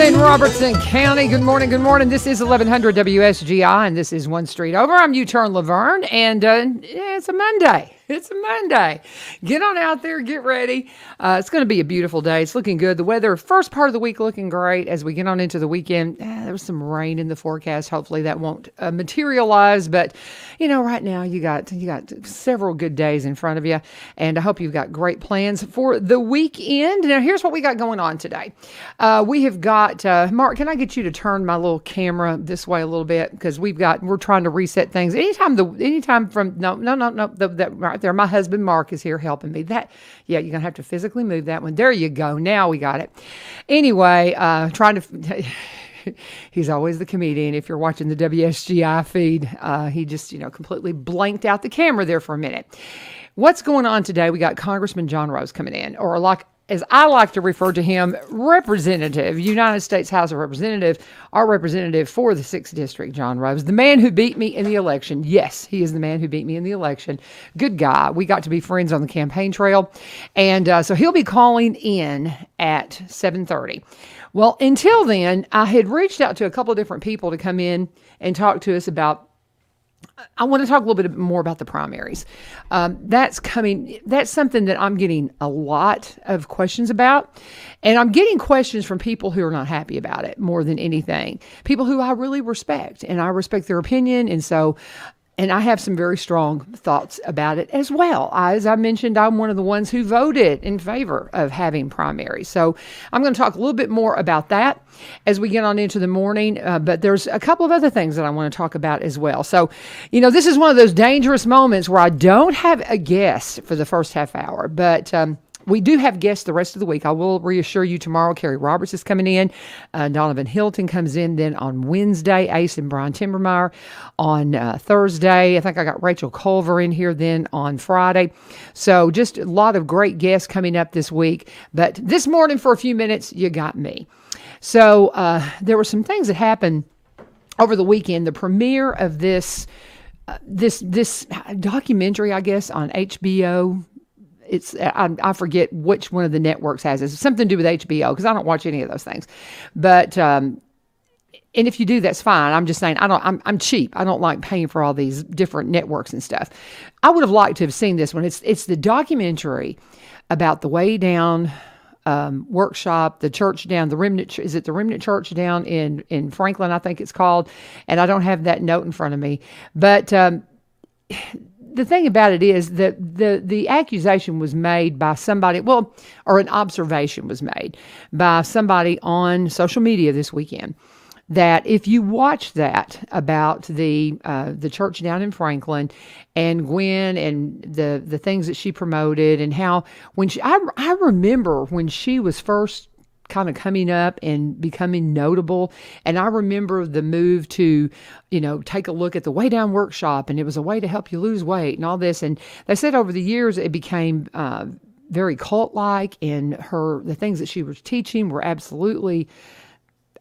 in Robertson County. Good morning, good morning. This is 1100 WSGI, and this is One Street Over. I'm U-Turn Laverne, and it's a Monday. It's a Monday. Get on out there, get ready. It's going to be a beautiful day. It's looking good. The weather, first part of the week looking great. As we get on into the weekend, there was some rain in the forecast. Hopefully that won't materialize. But, you know, right now you got several good days in front of you. And I hope you've got great plans for the weekend. Now, here's what we got going on today. We have got, Mark, can I get you to turn my little camera this way a little bit? Because we're trying to reset things. Anytime from, no, right there. My husband, Mark, is here helping me. You're going to have to physically move that one. There you go. Now we got it. Anyway, he's always the comedian. If you're watching the WSGI feed, he just, completely blanked out the camera there for a minute. What's going on today? We got Congressman John Rose coming in, or as I like to refer to him, Representative, United States House of Representatives, our representative for the 6th District, John Rose, the man who beat me in the election. Yes, he is the man who beat me in the election. Good guy. We got to be friends on the campaign trail. And so he'll be calling in at 7:30. Well, until then, I had reached out to a couple of different people to come in and talk to us about, I want to talk a little bit more about the primaries. That's something that I'm getting a lot of questions about. And I'm getting questions from people who are not happy about it more than anything. People who I really respect, and I respect their opinion. And I have some very strong thoughts about it as well. As I mentioned, I'm one of the ones who voted in favor of having primaries. So I'm going to talk a little bit more about that as we get on into the morning. But there's a couple of other things that I want to talk about as well. So, this is one of those dangerous moments where I don't have a guest for the first half hour, but we do have guests the rest of the week. I will reassure you tomorrow, Carrie Roberts is coming in. Donovan Hilton comes in then on Wednesday. Ace and Brian Timbermeyer on Thursday. I think I got Rachel Culver in here then on Friday. So just a lot of great guests coming up this week. But this morning for a few minutes, you got me. So there were some things that happened over the weekend. The premiere of this documentary, I guess, on HBO. I forget which one of the networks has it. It's something to do with HBO, because I don't watch any of those things. But and if you do, that's fine. I'm just saying I'm cheap. I don't like paying for all these different networks and stuff. I would have liked to have seen this one. It's the documentary about the Way Down workshop, the church down, the Remnant. Is it the Remnant Church down in Franklin? I think it's called. And I don't have that note in front of me, but. The thing about it is that the accusation was made by somebody, or an observation was made by somebody on social media this weekend, that if you watch that about the church down in Franklin and Gwen and the things that she promoted, and how I remember when she was first kind of coming up and becoming notable. And I remember the move to, take a look at the Way Down workshop, and it was a way to help you lose weight and all this. And they said over the years it became very cult-like, and the things that she was teaching were absolutely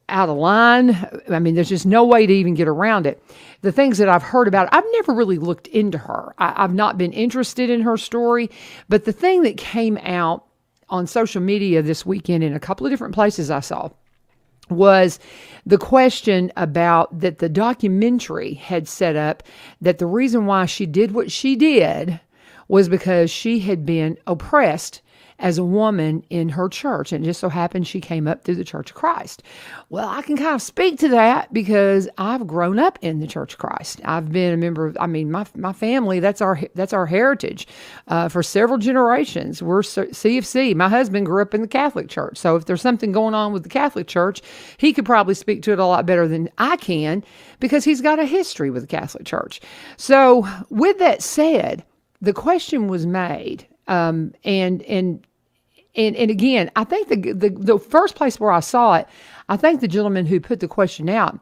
out of line. I mean, there's just no way to even get around it. The things that I've heard about, I've never really looked into her. I've not been interested in her story. But the thing that came out on social media this weekend in a couple of different places I saw was the question about that the documentary had set up that the reason why she did what she did was because she had been oppressed as a woman in her church. And it just so happened she came up through the Church of Christ. Well, I can kind of speak to that because I've grown up in the Church of Christ. I've been a member of, my family, that's our heritage for several generations. We're CFC. My husband grew up in the Catholic Church. So if there's something going on with the Catholic Church, he could probably speak to it a lot better than I can because he's got a history with the Catholic Church. So with that said, the question was made, and again, I think the first place where I saw it, I think the gentleman who put the question out,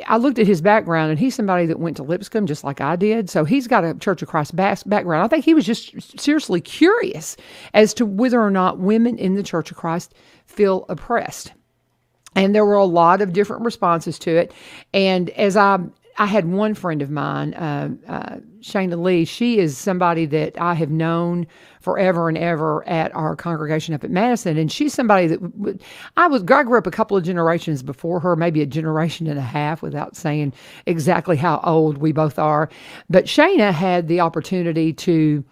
I looked at his background, and he's somebody that went to Lipscomb just like I did. So he's got a Church of Christ background. I think he was just seriously curious as to whether or not women in the Church of Christ feel oppressed. And there were a lot of different responses to it. And as I I had one friend of mine, Shayna Lee. She is somebody that I have known forever and ever at our congregation up at Madison. And she's somebody that I grew up a couple of generations before her, maybe a generation and a half, without saying exactly how old we both are. But Shayna had the opportunity to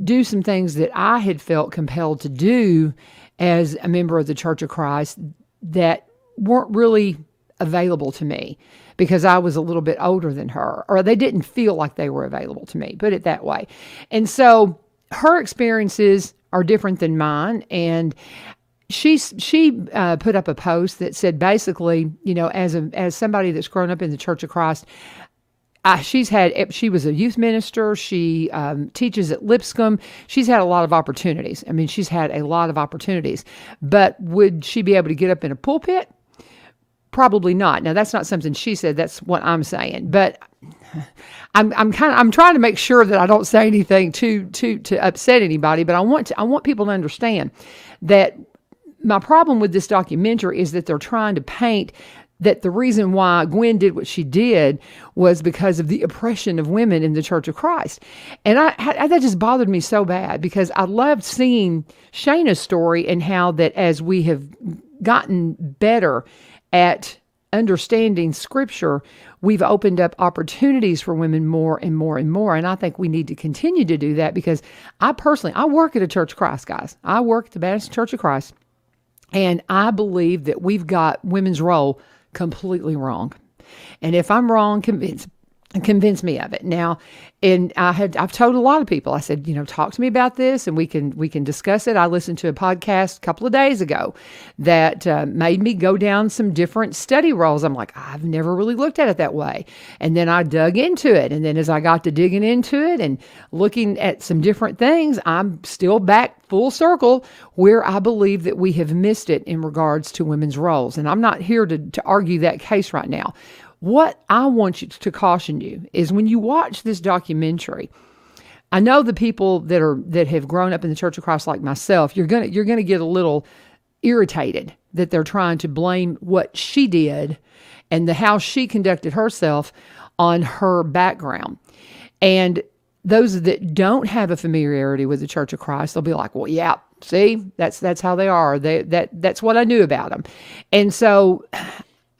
do some things that I had felt compelled to do as a member of the Church of Christ that weren't really available to me because I was a little bit older than her, or they didn't feel like they were available to me, put it that way. And so her experiences are different than mine. And she put up a post that said basically, as somebody that's grown up in the Church of Christ, she was a youth minister. She teaches at Lipscomb. She's had a lot of opportunities. I mean, she's had a lot of opportunities. But would she be able to get up in a pulpit? Probably not. Now, that's not something she said. That's what I'm saying. But I'm trying to make sure that I don't say anything to upset anybody. But I want people to understand that my problem with this documentary is that they're trying to paint that the reason why Gwen did what she did was because of the oppression of women in the Church of Christ. And that just bothered me so bad because I loved seeing Shayna's story and how that as we have gotten better at understanding Scripture, we've opened up opportunities for women more and more and more. And I think we need to continue to do that because I work at a Church of Christ, guys. I work at the Baptist Church of Christ. And I believe that we've got women's role completely wrong. And if I'm wrong, convince me of it. Now, and I've told a lot of people, I said, talk to me about this and we can discuss it. I listened to a podcast a couple of days ago that made me go down some different study roles. I'm like, I've never really looked at it that way. And then I dug into it. And then as I got to digging into it and looking at some different things, I'm still back full circle where I believe that we have missed it in regards to women's roles. And I'm not here to argue that case right now. What I want you to caution you is when you watch this documentary, I know the people that have grown up in the Church of Christ like myself, you're gonna get a little irritated that they're trying to blame what she did and how she conducted herself on her background. And those that don't have a familiarity with the Church of Christ, they'll be like, well, yeah, see, that's how they are. That's what I knew about them. And so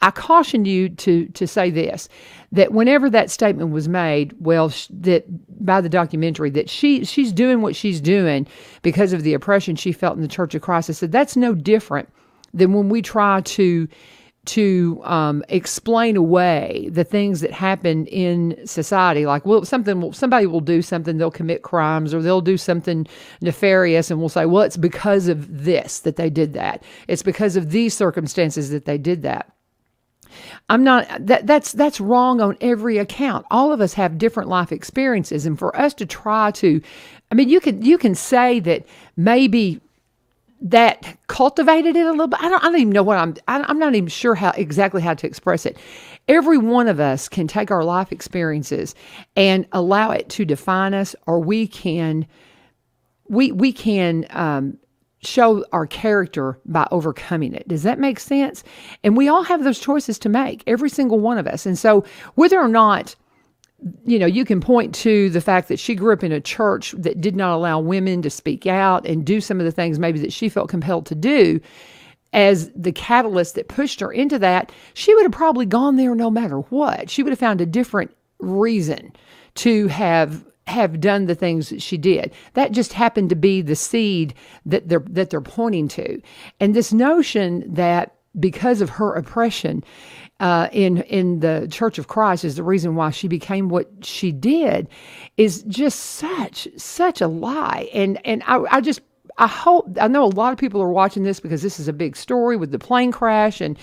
I caution you to say this, that whenever that statement was made, that by the documentary, that she's doing what she's doing because of the oppression she felt in the Church of Christ, I said, that's no different than when we try to explain away the things that happen in society. Like, somebody will do something, they'll commit crimes or they'll do something nefarious and we'll say, well, it's because of this that they did that. It's because of these circumstances that they did that. I'm not, that's wrong on every account. All of us have different life experiences. And for us to try to, you can say that maybe that cultivated it a little bit. I don't even know I'm not even sure exactly how to express it. Every one of us can take our life experiences and allow it to define us, or we can show our character by overcoming it. Does that make sense? And we all have those choices to make, every single one of us. And so whether or not, you can point to the fact that she grew up in a church that did not allow women to speak out and do some of the things maybe that she felt compelled to do as the catalyst that pushed her into that, she would have probably gone there no matter what. She would have found a different reason to have done the things that she did. That just happened to be the seed that they're pointing to. And this notion that because of her oppression in the Church of Christ is the reason why she became what she did is just such a lie. And I hope, I know a lot of people are watching this because this is a big story with the plane crash and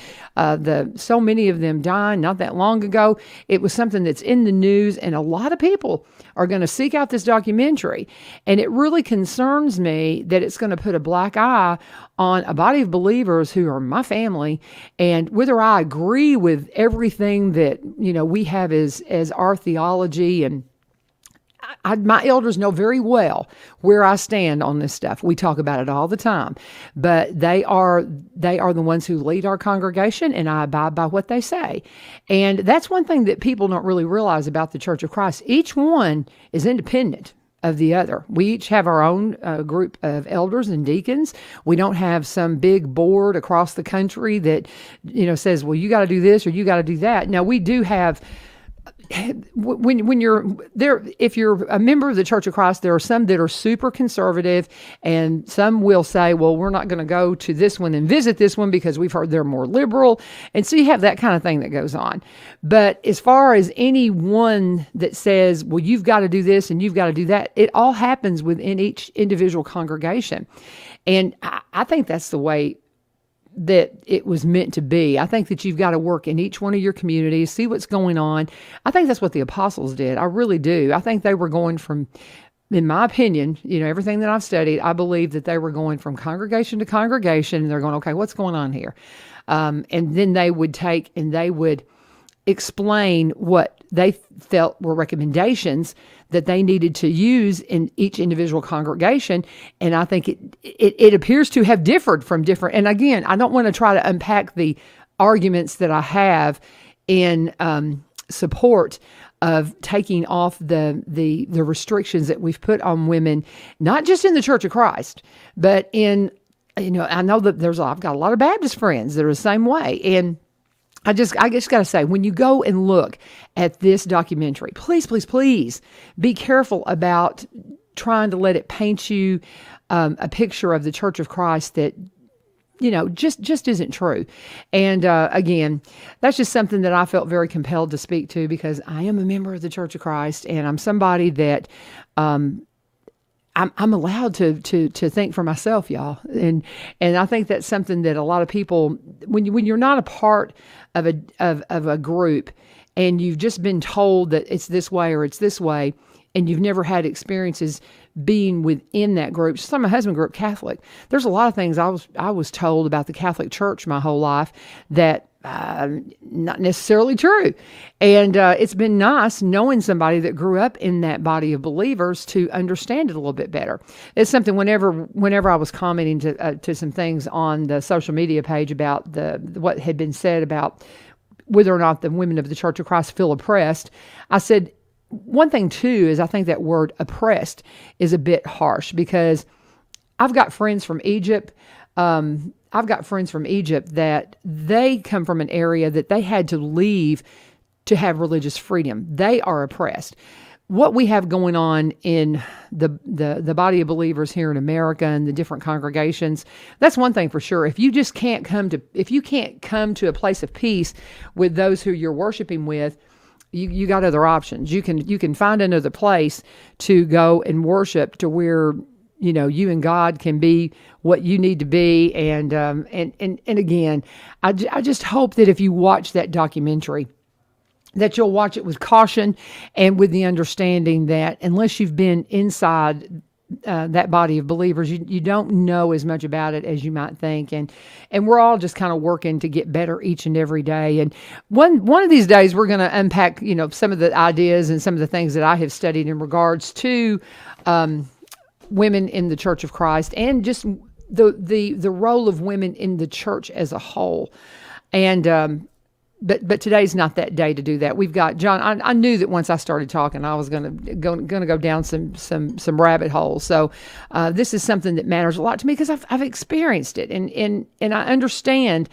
so many of them dying not that long ago. It was something that's in the news, and a lot of people are going to seek out this documentary. And it really concerns me that it's going to put a black eye on a body of believers who are my family. And whether I agree with everything that, we have as our theology, and my elders know very well where I stand on this stuff. We talk about it all the time, but they are the ones who lead our congregation, and I abide by what they say. And that's one thing that people don't really realize about the Church of Christ. Each one is independent of the other. We each have our own group of elders and deacons. We don't have some big board across the country that, says, well, you got to do this or you got to do that. Now, we do have, when you're there, if you're a member of the Church of Christ, there are some that are super conservative, and some will say, well, we're not going to go to this one and visit this one because we've heard they're more liberal. And so you have that kind of thing that goes on. But as far as anyone that says, well, you've got to do this and you've got to do that, it all happens within each individual congregation. And I think that's the way that it was meant to be. I think that you've got to work in each one of your communities, see what's going on. I think that's what the apostles did. I really do. I think they were going from, in my opinion, everything that I've studied, I believe that they were going from congregation to congregation, and they're going, okay, what's going on here? And then they would take and they would explain what they felt were recommendations that they needed to use in each individual congregation. And I think it appears to have differed from different. And again, I don't want to try to unpack the arguments that I have in support of taking off the restrictions that we've put on women, not just in the Church of Christ, but in, I know that I've got a lot of Baptist friends that are the same way. And I just got to say, when you go and look at this documentary, please, please, please be careful about trying to let it paint you a picture of the Church of Christ that, just isn't true. And again, that's just something that I felt very compelled to speak to, because I am a member of the Church of Christ, and I'm somebody that I'm allowed to think for myself, y'all. And I think that's something that a lot of people, when you're not a part of a group and you've just been told that it's this way or it's this way, and you've never had experiences being within that group. So my husband grew up Catholic. There's a lot of things I was told about the Catholic Church my whole life that not necessarily true. And it's been nice knowing somebody that grew up in that body of believers to understand it a little bit better. It's something whenever I was commenting to some things on the social media page about what had been said about whether or not the women of the Church of Christ feel oppressed, I said, one thing too is I think that word oppressed is a bit harsh, because I've got friends from Egypt. That they come from an area that they had to leave to have religious freedom. They are oppressed. What we have going on in the body of believers here in America and the different congregations, that's one thing for sure. If you can't come to a place of peace with those who you're worshiping with, you got other options. You can find another place to go and worship to where you and God can be what you need to be. And again, I just hope that if you watch that documentary, that you'll watch it with caution and with the understanding that unless you've been inside that body of believers, you don't know as much about it as you might think. And we're all just kind of working to get better each and every day. And one of these days we're going to unpack, some of the ideas and some of the things that I have studied in regards to women in the Church of Christ, and just the role of women in the church as a whole. And but today's not that day to do that. We've got John. I knew that once I started talking, I was going to go down some rabbit holes. So this is something that matters a lot to me, because I've experienced it, and I understand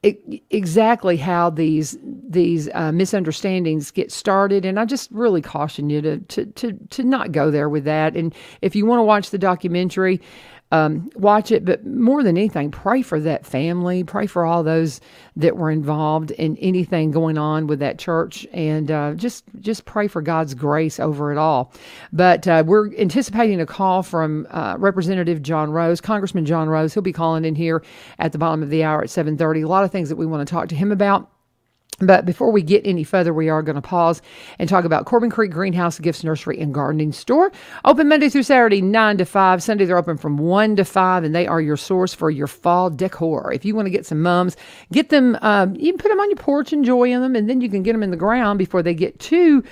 exactly how these misunderstandings get started. And I just really caution you to not go there with that. And if you want to watch the documentary, watch it, but more than anything, pray for that family, pray for all those that were involved in anything going on with that church, and just pray for God's grace over it all. But we're anticipating a call from Representative John Rose, Congressman John Rose. He'll be calling in here at the bottom of the hour at 7:30. A lot of things that we want to talk to him about. But before we get any further, we are going to pause and talk about Corbin Creek Greenhouse, Gifts, Nursery, and Gardening Store. Open Monday through Saturday, 9 to 5. Sunday, they're open from 1 to 5, and they are your source for your fall decor. If you want to get some mums, get them, you can put them on your porch, enjoy them, and then you can get them in the ground before they get too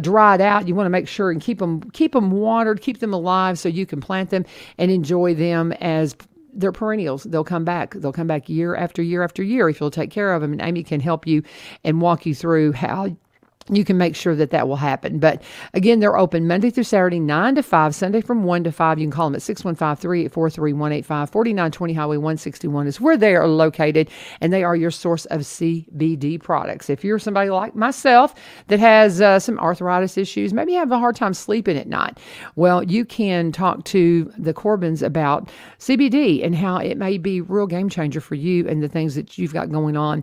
dried out. You want to make sure and keep them watered, keep them alive so you can plant them and enjoy them as they're perennials. They'll come back. They'll come back year after year after year if you'll take care of them. And Amy can help you and walk you through how you can make sure that will happen. But again, they're open Monday through Saturday, 9 to 5, Sunday from 1 to 5. You can call them at 615-384-3185. 4920 Highway 161 is where they are located, and they are your source of CBD products. If you're somebody like myself that has some arthritis issues, maybe you have a hard time sleeping at night, well, you can talk to the Corbins about CBD and how it may be a real game changer for you and the things that you've got going on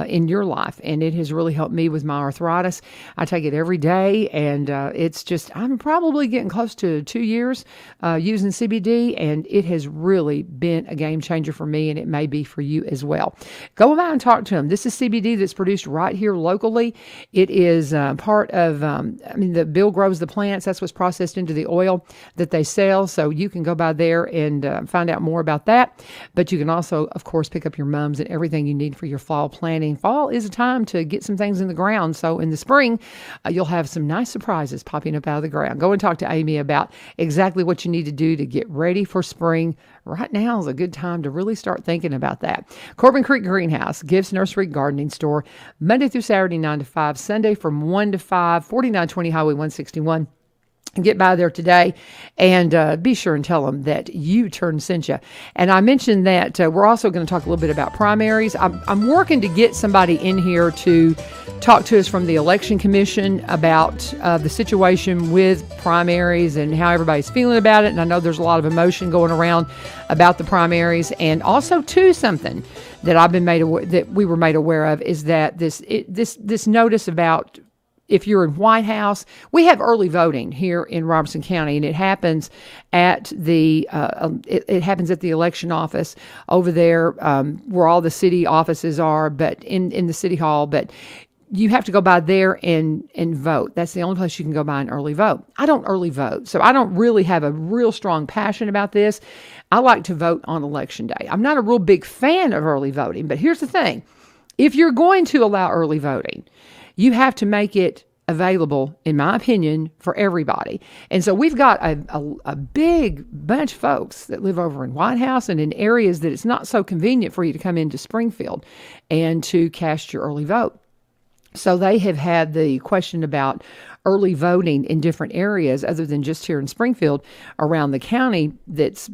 in your life. And it has really helped me with my arthritis. I take it every day, and I'm probably getting close to 2 years using CBD, and it has really been a game changer for me, and it may be for you as well. Go by and talk to them. This is CBD that's produced right here locally. It is part of, the Bill grows the plants. That's what's processed into the oil that they sell, so you can go by there and find out more about that. But you can also, of course, pick up your mums and everything you need for your fall planting. Fall is a time to get some things in the ground, so in the spring, you'll have some nice surprises popping up out of the ground. Go and talk to Amy about exactly what you need to do to get ready for spring. Right now is a good time to really start thinking about that. Corbin Creek Greenhouse, Gifts, Nursery, Gardening Store, Monday through Saturday, 9 to 5, Sunday from 1 to 5, 4920 Highway 161. Get by there today and be sure and tell them that you sent you. And I mentioned that we're also going to talk a little bit about primaries. I'm working to get somebody in here to talk to us from the Election Commission about the situation with primaries and how everybody's feeling about it. And I know there's a lot of emotion going around about the primaries. And also, too, something that we were made aware of is that this notice about, if you're in White House, we have early voting here in Robertson County, and it happens at the election office over there where all the city offices are, but in the city hall. But you have to go by there and vote. That's the only place you can go by and early vote. I don't early vote, so I don't really have a real strong passion about this. I like to vote on Election Day. I'm not a real big fan of early voting, but here's the thing. If you're going to allow early voting, you have to make it available, in my opinion, for everybody. And so we've got a big bunch of folks that live over in White House and in areas that it's not so convenient for you to come into Springfield and to cast your early vote. So they have had the question about early voting in different areas other than just here in Springfield around the county. That's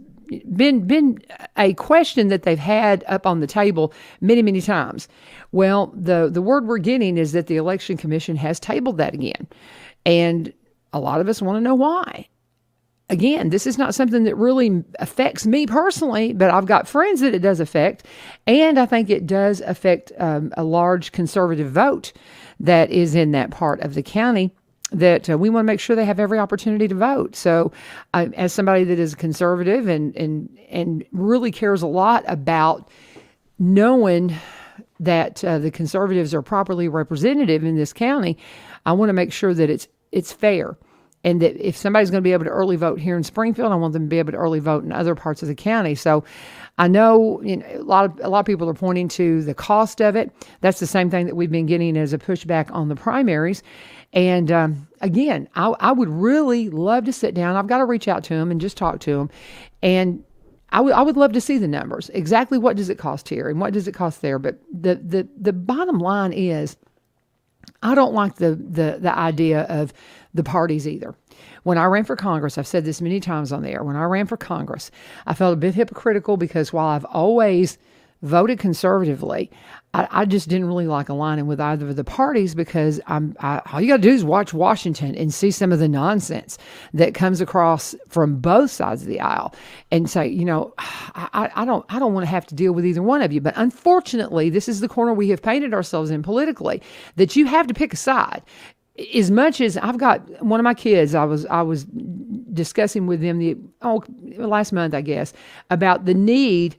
been a question that they've had up on the table many, many times. Well, the word we're getting is that the Election Commission has tabled that again. And a lot of us want to know why. Again, this is not something that really affects me personally, but I've got friends that it does affect. And I think it does affect a large conservative vote that is in that part of the county, that we want to make sure they have every opportunity to vote. So as somebody that is conservative and really cares a lot about knowing that the conservatives are properly representative in this county, I want to make sure that it's fair. And that if somebody's going to be able to early vote here in Springfield, I want them to be able to early vote in other parts of the county. So I know, a lot of people are pointing to the cost of it. That's the same thing that we've been getting as a pushback on the primaries. And again, I would really love to sit down. I've got to reach out to them and just talk to them. And I would love to see the numbers. Exactly what does it cost here and what does it cost there? But the bottom line is, I don't like the idea of the parties either. When I ran for Congress, I've said this many times on the air, when I ran for Congress, I felt a bit hypocritical because while I've always voted conservatively, I just didn't really like aligning with either of the parties because all you got to do is watch Washington and see some of the nonsense that comes across from both sides of the aisle and say, I don't want to have to deal with either one of you. But unfortunately, this is the corner we have painted ourselves in politically, that you have to pick a side. As much as I've got one of my kids, I was discussing with them last month, I guess, about the need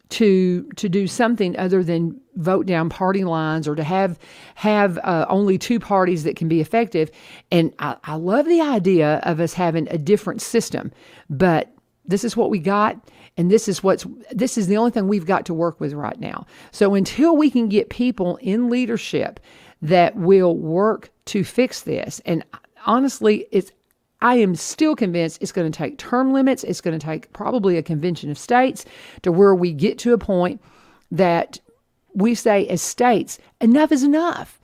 to do something other than vote down party lines or to have only two parties that can be effective. And I love the idea of us having a different system, but this is what we got. And this is the only thing we've got to work with right now. So until we can get people in leadership that will work to fix this, and honestly, I am still convinced it's going to take term limits. It's going to take probably a convention of states to where we get to a point that we say as states, enough is enough.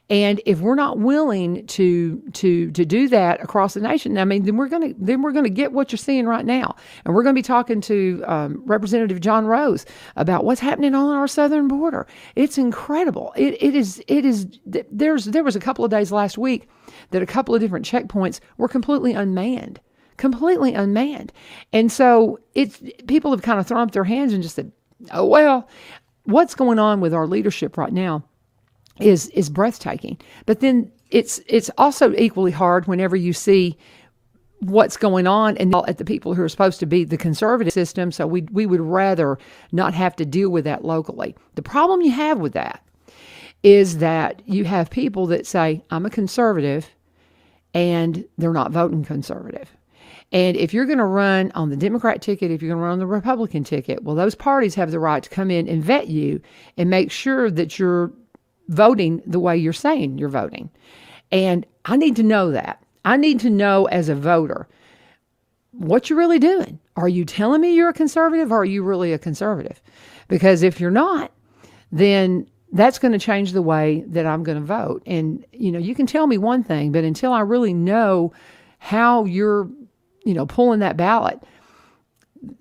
And if we're not willing to do that across the nation, I mean, then we're gonna get what you're seeing right now, and we're gonna be talking to Representative John Rose about what's happening on our southern border. It's incredible. It is. There was a couple of days last week that a couple of different checkpoints were completely unmanned. And so people have kind of thrown up their hands and just said, oh, well, what's going on with our leadership right now is breathtaking. But then it's also equally hard whenever you see what's going on and at the people who are supposed to be the conservative system. So we would rather not have to deal with that locally. The problem you have with that is that you have people that say, I'm a conservative, and they're not voting conservative. And if you're going to run on the Democrat ticket, if you're going to run on the Republican ticket, well, those parties have the right to come in and vet you and make sure that you're voting the way you're saying you're voting. And I need to know that. I need to know as a voter what you're really doing. Are you telling me you're a conservative, or are you really a conservative? Because if you're not, then that's going to change the way that I'm going to vote. And, you can tell me one thing, but until I really know how you're, pulling that ballot,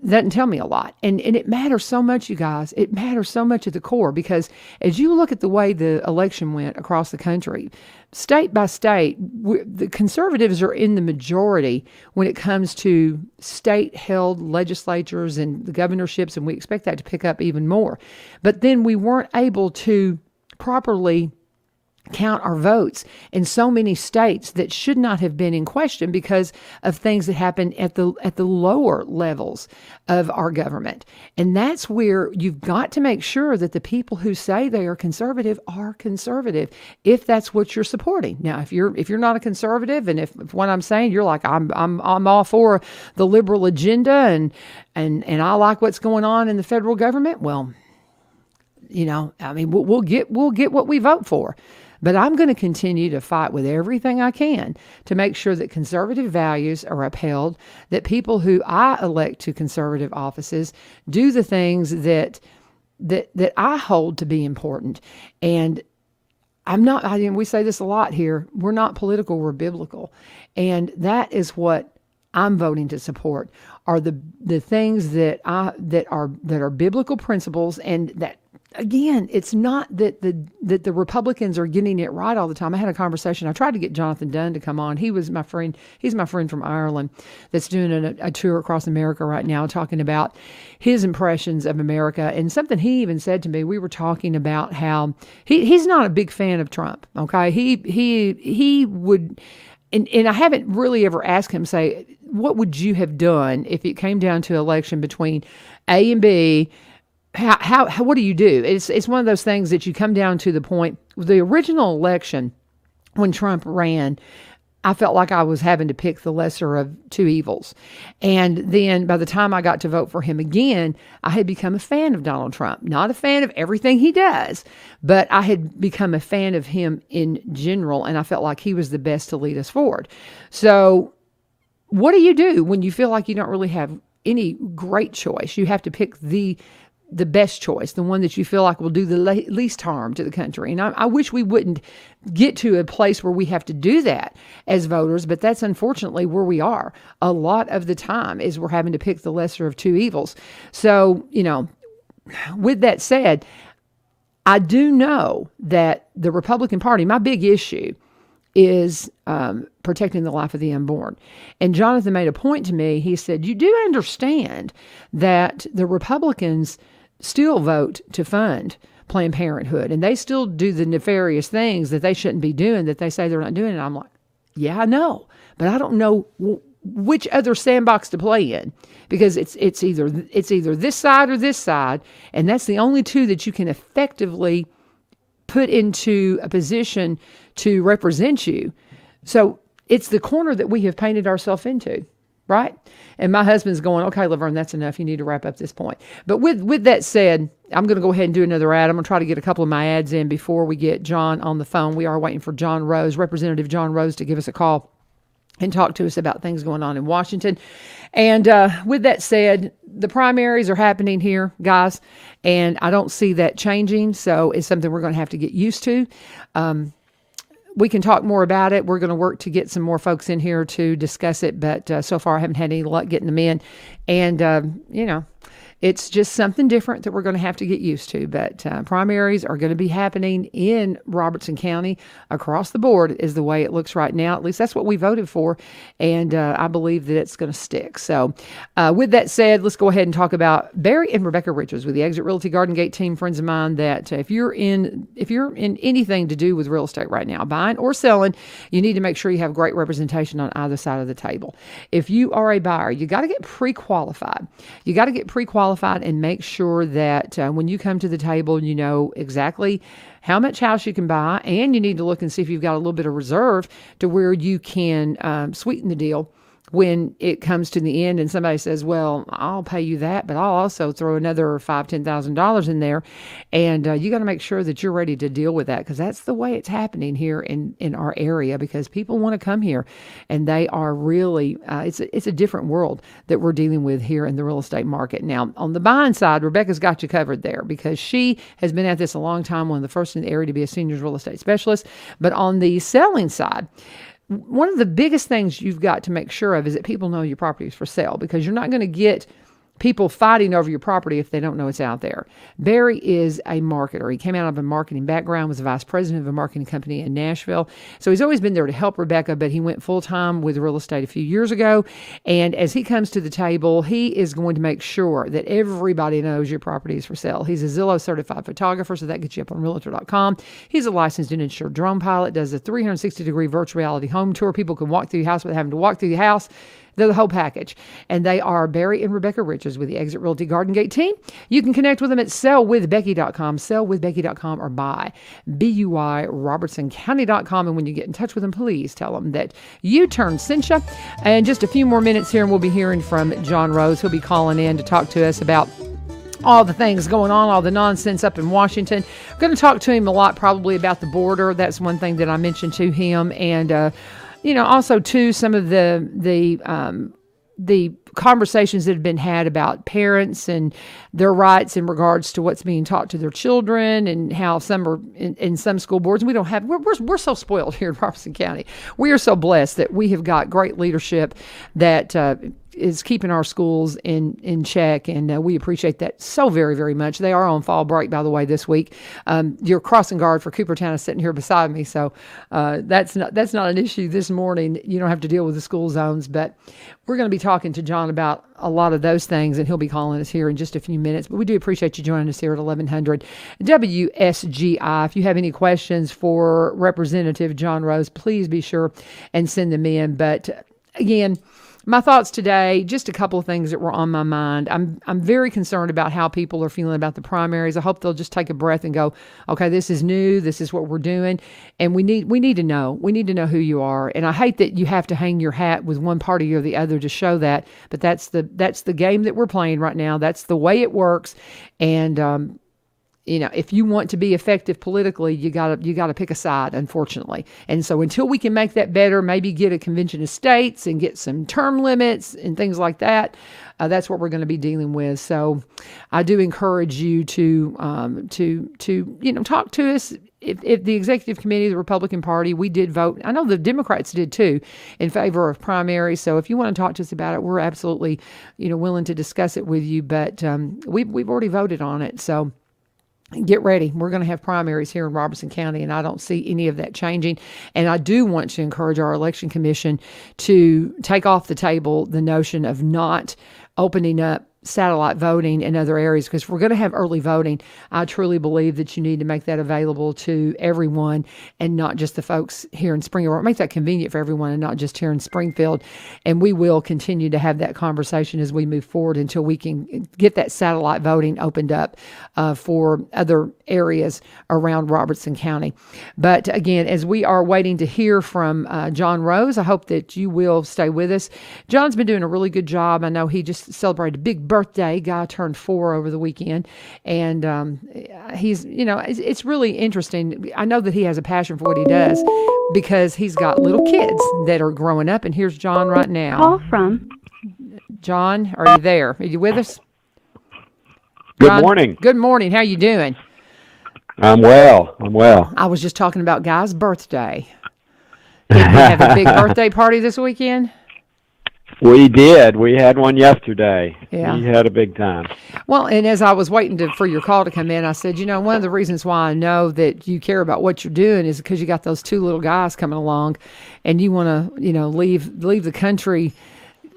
that doesn't tell me a lot. And it matters so much, you guys. It matters so much at the core, because as you look at the way the election went across the country, state by state, the conservatives are in the majority when it comes to state-held legislatures and the governorships, and we expect that to pick up even more. But then we weren't able to properly count our votes in so many states that should not have been in question because of things that happened at the lower levels of our government. And that's where you've got to make sure that the people who say they are conservative, if that's what you're supporting. Now, if you're not a conservative, and if what I'm saying, you're like, I'm all for the liberal agenda and I like what's going on in the federal government, well, we'll get what we vote for. But I'm going to continue to fight with everything I can to make sure that conservative values are upheld, that people who I elect to conservative offices do the things that I hold to be important. And we say this a lot here, we're not political, we're biblical. And that is what I'm voting to support, are the things that are biblical principles, and that, again, it's not that the Republicans are getting it right all the time. I had a conversation. I tried to get Jonathan Dunn to come on. He was my friend. He's my friend from Ireland that's doing a tour across America right now, talking about his impressions of America. And something he even said to me, we were talking about how he's not a big fan of Trump. Okay, he would. And I haven't really ever asked him, say, what would you have done if it came down to election between A and B? How what do you do? It's one of those things that you come down to the point. The original election, when Trump ran, I felt like I was having to pick the lesser of two evils. And then by the time I got to vote for him again, I had become a fan of Donald Trump. Not a fan of everything he does, but I had become a fan of him in general, and I felt like he was the best to lead us forward. So what do you do when you feel like you don't really have any great choice? You have to pick the best choice, the one that you feel like will do the least harm to the country. And I wish we wouldn't get to a place where we have to do that as voters, but that's unfortunately where we are a lot of the time, is we're having to pick the lesser of two evils. So, with that said, I do know that the Republican Party, my big issue is protecting the life of the unborn. And Jonathan made a point to me. He said, you do understand that the Republicans still vote to fund Planned Parenthood, and they still do the nefarious things that they shouldn't be doing, that they say they're not doing. And I'm like, yeah, I know, but I don't know which other sandbox to play in, because it's either this side or this side, and that's the only two that you can effectively put into a position to represent you. So it's the corner that we have painted ourselves into, right? And my husband's going, okay, Laverne, that's enough. You need to wrap up this point. But with that said, I'm going to go ahead and do another ad. I'm going to try to get a couple of my ads in before we get John on the phone. We are waiting for John Rose, Representative John Rose, to give us a call and talk to us about things going on in Washington. And with that said, the primaries are happening here, guys, and I don't see that changing. So it's something we're going to have to get used to. We can talk more about it. We're going to work to get some more folks in here to discuss it, but so far I haven't had any luck getting them in. And, it's just something different that we're going to have to get used to. But primaries are going to be happening in Robertson County across the board is the way it looks right now. At least that's what we voted for. And I believe that it's going to stick. So with that said, let's go ahead and talk about Barry and Rebecca Richards with the Exit Realty Garden Gate team, friends of mine, that if you're in anything to do with real estate right now, buying or selling, you need to make sure you have great representation on either side of the table. If you are a buyer, you got to get pre-qualified. You got to get pre-qualified and make sure that when you come to the table, you know exactly how much house you can buy, and you need to look and see if you've got a little bit of reserve to where you can sweeten the deal when it comes to the end and somebody says, well, I'll pay you that, but I'll also throw another $5,000, $10,000 in there. And you got to make sure that you're ready to deal with that, because that's the way it's happening here in our area, because people want to come here and they are really, it's a different world that we're dealing with here in the real estate market. Now, on the buying side, Rebecca's got you covered there because she has been at this a long time, one of the first in the area to be a seniors real estate specialist. But on the selling side, one of the biggest things you've got to make sure of is that people know your property is for sale, because you're not going to get people fighting over your property if they don't know it's out there. Barry is a marketer. He came out of a marketing background, was a vice president of a marketing company in Nashville. So he's always been there to help Rebecca, but he went full-time with real estate a few years ago. And as he comes to the table, he is going to make sure that everybody knows your property is for sale. He's a Zillow certified photographer, so that gets you up on realtor.com. He's a licensed and insured drone pilot, does a 360-degree virtual reality home tour. People can walk through your house without having to walk through the house. They're the whole package. And they are Barry and Rebecca Richards with the Exit Realty Garden Gate team. You can connect with them at sellwithbecky.com, sellwithbecky.com, or buy, B-U-Y, robertsoncounty.com. And when you get in touch with them, please tell them that U-Turn sent you. And just a few more minutes here, and we'll be hearing from John Rose. He'll be calling in to talk to us about all the things going on, all the nonsense up in Washington. I'm going to talk to him a lot probably about the border. That's one thing that I mentioned to him. And, also too, some of the conversations that have been had about parents and their rights in regards to what's being taught to their children, and how some are in some school boards. We don't have, we're so spoiled here in Robertson County. We are so blessed that we have got great leadership that is keeping our schools in check, and we appreciate that so very, very much. They are on fall break, by the way, this week. Your crossing guard for Coopertown is sitting here beside me, so that's not an issue this morning. You don't have to deal with the school zones, but we're going to be talking to John about a lot of those things, and he'll be calling us here in just a few minutes. But we do appreciate you joining us here at 1100 WSGI. If you have any questions for Representative John Rose, please be sure and send them in. But again, my thoughts today, just a couple of things that were on my mind. I'm very concerned about how people are feeling about the primaries. I hope they'll just take a breath and go, okay, this is new. This is what we're doing. And we need to know. We need to know who you are. And I hate that you have to hang your hat with one party or the other to show that. But that's the game that we're playing right now. That's the way it works. And if you want to be effective politically, you gotta pick a side, unfortunately. And so until we can make that better, maybe get a convention of states and get some term limits and things like that, that's what we're going to be dealing with. So I do encourage you to talk to us. If the executive committee of the Republican Party, we did vote, I know the Democrats did too, in favor of primaries. So if you want to talk to us about it, we're absolutely, willing to discuss it with you. But we've already voted on it. So get ready. We're going to have primaries here in Robertson County, and I don't see any of that changing. And I do want to encourage our election commission to take off the table the notion of not opening up satellite voting in other areas, because if we're going to have early voting, I truly believe that you need to make that available to everyone and not just the folks here in Springfield. Make that convenient for everyone and not just here in Springfield. And we will continue to have that conversation as we move forward until we can get that satellite voting opened up for other areas around Robertson County. But again, as we are waiting to hear from John Rose, I hope that you will stay with us. John's been doing a really good job. I know he just celebrated a big birthday. Guy turned 4 over the weekend. And he's, it's really interesting. I know that he has a passion for what he does because he's got little kids that are growing up. And here's John right now. Call from. John, are you there? Are you with us? Good morning. Good morning. How you doing? I'm well. I was just talking about Guy's birthday. Did we have a big birthday party this weekend? We did. We had one yesterday. Yeah. We had a big time. Well, and as I was waiting for your call to come in, I said, one of the reasons why I know that you care about what you're doing is because you got those 2 little guys coming along, and you want to, leave the country.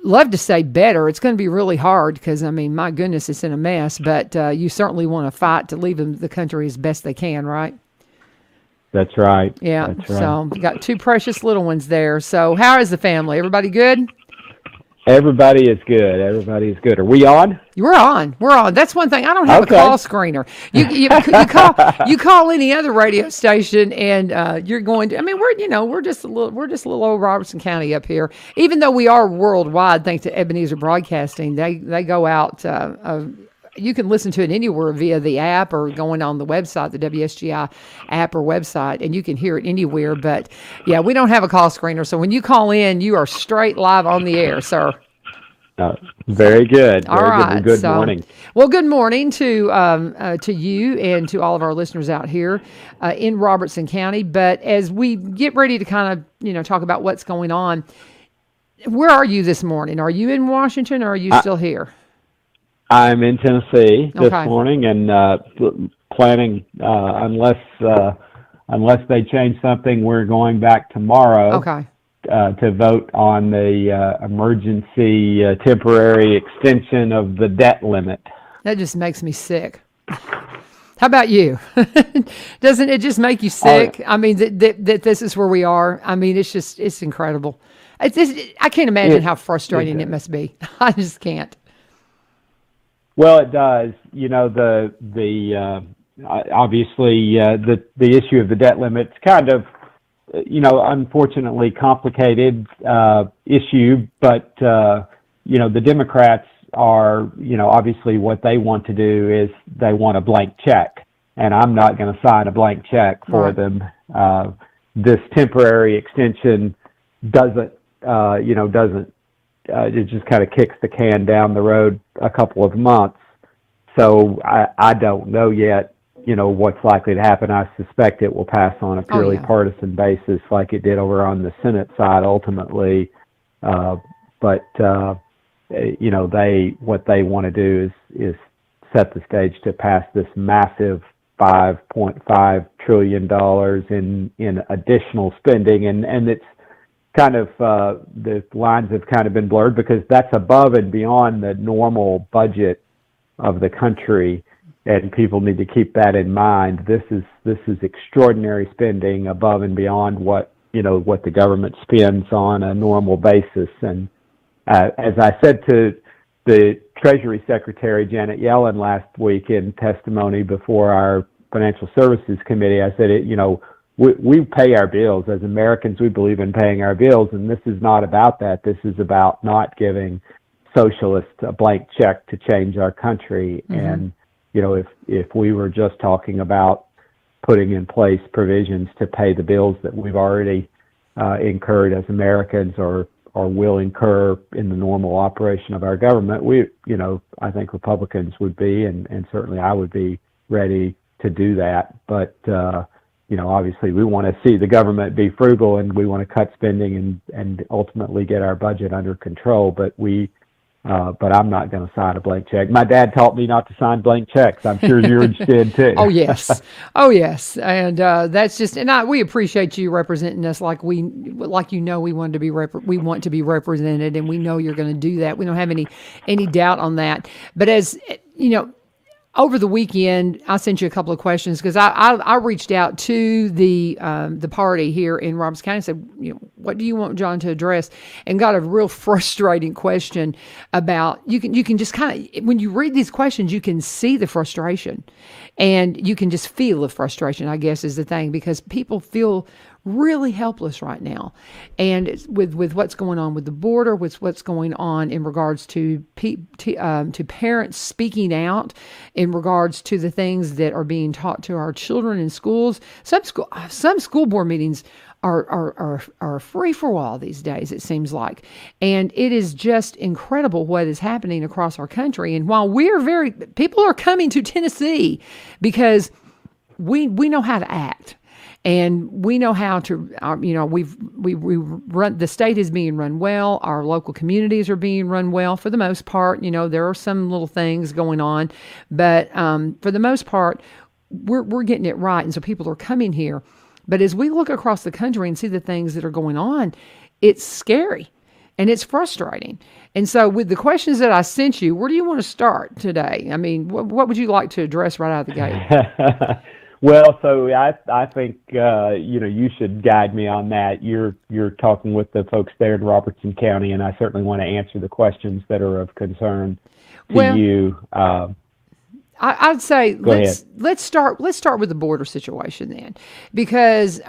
Love to say better. It's going to be really hard because, my goodness, it's in a mess. But you certainly want to fight to leave them the country as best they can, right? That's right. Yeah. That's right. So you got 2 precious little ones there. So how is the family? Everybody good? Everybody is good. Everybody is good. Are we on? We're on. That's one thing. I don't have a call screener. You call any other radio station, and you're going to. We're just a little old Robertson County up here. Even though we are worldwide, thanks to Ebenezer Broadcasting, they go out. You can listen to it anywhere via the app or going on the website, the WSGI app or website, and you can hear it anywhere. But, yeah, we don't have a call screener. So when you call in, you are straight live on the air, sir. Very good. All right. Good morning. Well, good morning to you and to all of our listeners out here in Robertson County. But as we get ready to kind of, talk about what's going on, where are you this morning? Are you in Washington or are you still here? I'm in Tennessee this Okay. morning and planning, unless they change something, we're going back tomorrow. Okay. To vote on the emergency temporary extension of the debt limit. That just makes me sick. How about you? Doesn't it just make you sick? That this is where we are. It's incredible. I can't imagine how frustrating it must be. I just can't. Well, it does. Obviously the issue of the debt limit's kind of, unfortunately complicated issue, but the Democrats are, obviously what they want to do is they want a blank check, and I'm not going to sign a blank check for them. This temporary extension doesn't, it just kind of kicks the can down the road a couple of months. So I don't know yet, what's likely to happen. I suspect it will pass on a purely partisan basis like it did over on the Senate side ultimately. But what they want to do is set the stage to pass this massive $5.5 trillion in additional spending. And it's kind of, the lines have kind of been blurred because that's above and beyond the normal budget of the country. And people need to keep that in mind. This is extraordinary spending above and beyond what the government spends on a normal basis. And as I said to the Treasury Secretary Janet Yellen last week in testimony before our Financial Services Committee, I said, we pay our bills as Americans. We believe in paying our bills, and this is not about that. This is about not giving socialists a blank check to change our country. Mm-hmm. And if we were just talking about putting in place provisions to pay the bills that we've already incurred as Americans or will incur in the normal operation of our government, I think Republicans would be, and certainly I would be ready to do that. But, obviously we want to see the government be frugal and we want to cut spending and ultimately get our budget under control. But we but I'm not going to sign a blank check. My dad taught me not to sign blank checks. I'm sure yours did too. Oh yes, oh yes, and that's just, and we appreciate you representing us like we want to be we want to be represented, and we know you're going to do that. We don't have any doubt on that. But as you know, over the weekend, I sent you a couple of questions because I reached out to the party here in Roberts County and said, what do you want John to address? And got a real frustrating question about, you can just kind of, when you read these questions, you can see the frustration and you can just feel the frustration, I guess is the thing, because people feel really helpless right now. And with what's going on with the border, with what's going on in regards to parents speaking out in regards to the things that are being taught to our children in schools. Some school board meetings are free for all these days, it seems like. And it is just incredible what is happening across our country. And while people are coming to Tennessee because we know how to act. And we know how to, we run, the state is being run well. Our local communities are being run well for the most part. There are some little things going on, but for the most part, we're getting it right. And so people are coming here. But as we look across the country and see the things that are going on, it's scary and it's frustrating. And so with the questions that I sent you, where do you want to start today? I mean, what would you like to address right out of the gate? Well, so I think you should guide me on that. You're talking with the folks there in Robertson County, and I certainly want to answer the questions that are of concern to you. I'd say let's start with the border situation then, because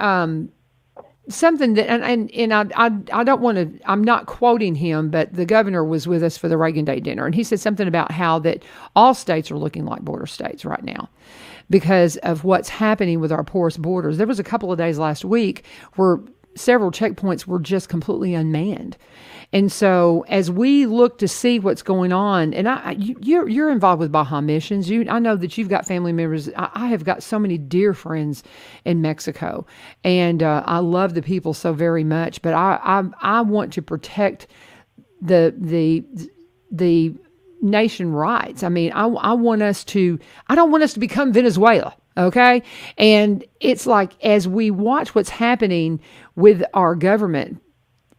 something that and I don't want to, I'm not quoting him, but the governor was with us for the Reagan Day dinner, and he said something about how that all states are looking like border states right now because of what's happening with our porous borders. There was a couple of days last week where several checkpoints were just completely unmanned. And so as we look to see what's going on, and you're involved with Baja Missions. I know that you've got family members. I have got so many dear friends in Mexico, and I love the people so very much. But I want to protect the nation rights. I mean, I don't want us to become Venezuela. Okay. And it's like, as we watch what's happening with our government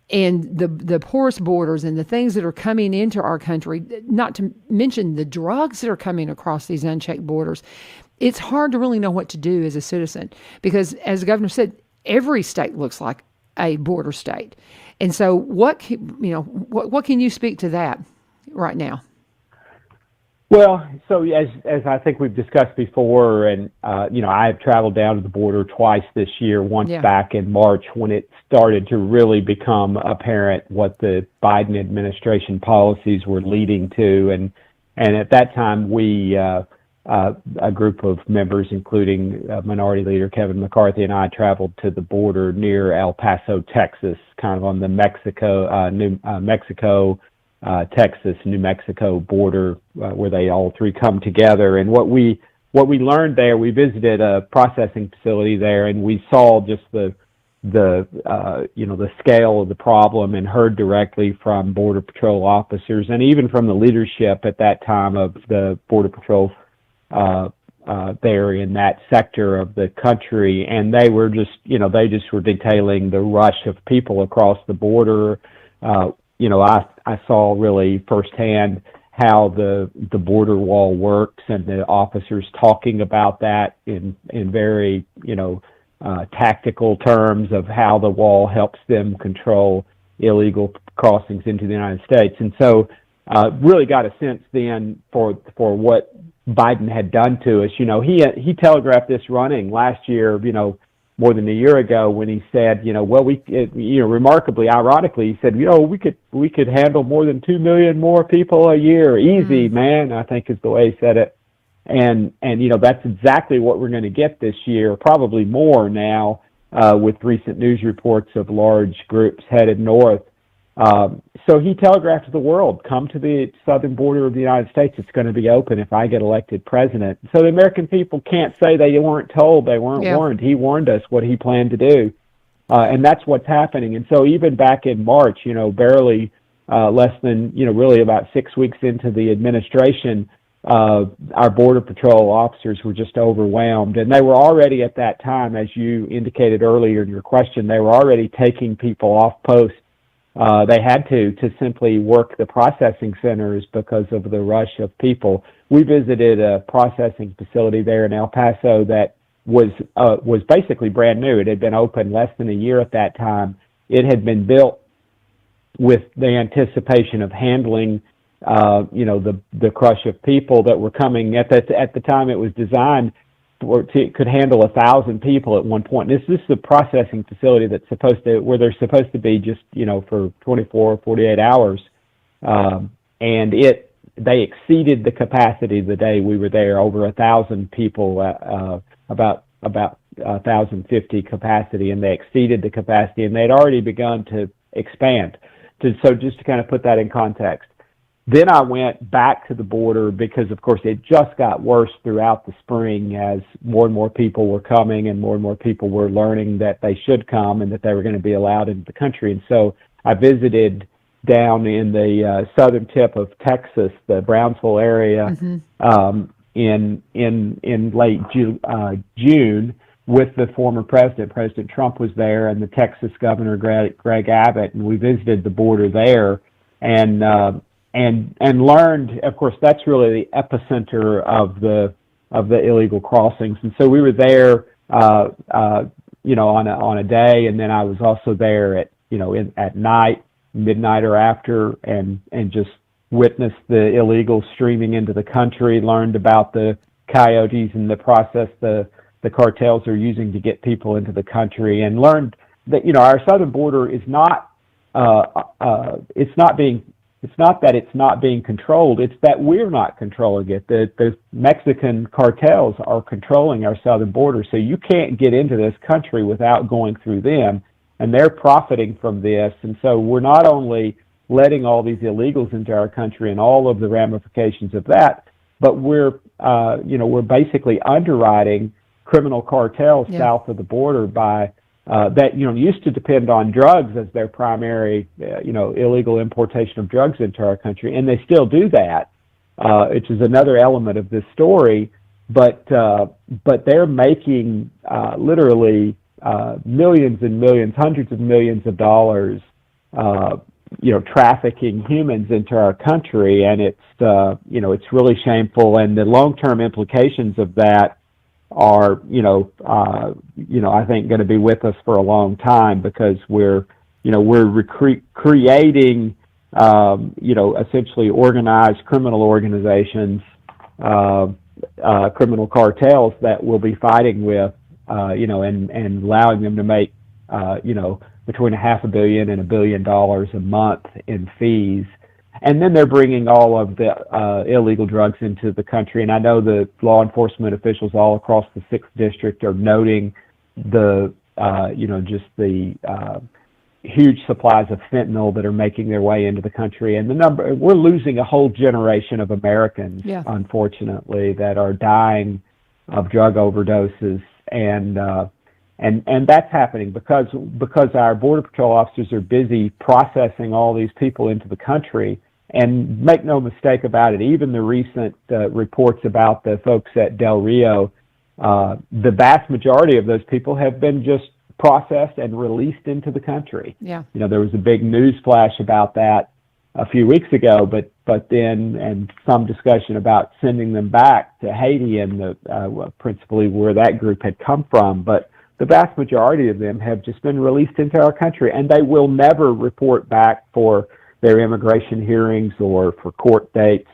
and the porous borders and the things that are coming into our country, not to mention the drugs that are coming across these unchecked borders, it's hard to really know what to do as a citizen, because as the governor said, every state looks like a border state. And so what can you speak to that right now? Well, so as I think we've discussed before, and I have traveled down to the border twice this year. Once back in March when it started to really become apparent what the Biden administration policies were leading to, and at that time we a group of members, including Minority Leader Kevin McCarthy and I, traveled to the border near El Paso, Texas, kind of on the Texas, New Mexico border, where they all three come together. And what we learned there, we visited a processing facility there, and we saw just the scale of the problem, and heard directly from Border Patrol officers and even from the leadership at that time of the Border Patrol there in that sector of the country. And they were just were detailing the rush of people across the border. I saw really firsthand how the border wall works, and the officers talking about that in very tactical terms of how the wall helps them control illegal crossings into the United States. And so really got a sense then for what Biden had done to us. He telegraphed this running last year, more than a year ago, when he said, remarkably, ironically, he said, we could handle more than 2 million more people a year. Easy, man, I think is the way he said it. And that's exactly what we're going to get this year, probably more now, with recent news reports of large groups headed north. So he telegraphed to the world, come to the southern border of the United States. It's going to be open if I get elected president. So the American people can't say they weren't told, they weren't warned. He warned us what he planned to do. And that's what's happening. And so even back in March, barely less than, really about 6 weeks into the administration, our Border Patrol officers were just overwhelmed. And they were already at that time, as you indicated earlier in your question, they were already taking people off post. They had to simply work the processing centers because of the rush of people. We visited a processing facility there in El Paso that was basically brand new. It had been open less than a year at that time. It had been built with the anticipation of handling, the crush of people that were coming. At the time, it was designed it could handle 1,000 people at one point. This is a processing facility where they're supposed to be just, for 24 or 48 hours. And they exceeded the capacity the day we were there, over 1,000 people, about 1,050 capacity, and they exceeded the capacity, and they'd already begun to expand. So just to kind of put that in context. Then I went back to the border because, of course, it just got worse throughout the spring as more and more people were coming and more people were learning that they should come and that they were going to be allowed into the country. And so I visited down in the southern tip of Texas, the Brownsville area, in late June with the former president. President Trump was there, and the Texas governor, Greg Abbott, and we visited the border there. And learned, of course, that's really the epicenter of the illegal crossings. And so we were there, on a day, and then I was also there at night, midnight or after, and just witnessed the illegals streaming into the country, learned about the coyotes and the process the cartels are using to get people into the country, and learned that, our southern border is not, it's not that it's not being controlled, it's that we're not controlling it. The Mexican cartels are controlling our southern border, so you can't get into this country without going through them, and they're profiting from this. And so we're not only letting all these illegals into our country and all of the ramifications of that, but we're basically underwriting criminal cartels south of the border by that used to depend on drugs as their primary illegal importation of drugs into our country, and they still do that, which is another element of this story. But they're making literally millions and millions, hundreds of millions of dollars, trafficking humans into our country, and it's really shameful. And the long-term implications of that are, I think going to be with us for a long time, because we're creating, essentially organized criminal organizations, criminal cartels that we'll be fighting with, and allowing them to make, between $500 million and $1 billion a month in fees. And then they're bringing all of the illegal drugs into the country. And I know the law enforcement officials all across the 6th District are noting the, just the huge supplies of fentanyl that are making their way into the country. And we're losing a whole generation of Americans, unfortunately, that are dying of drug overdoses. And that's happening because our Border Patrol officers are busy processing all these people into the country. And make no mistake about it, even the recent reports about the folks at Del Rio, the vast majority of those people have been just processed and released into the country. Yeah. There was a big news flash about that a few weeks ago, but then, and some discussion about sending them back to Haiti and principally where that group had come from. But the vast majority of them have just been released into our country, and they will never report back for their immigration hearings or for court dates.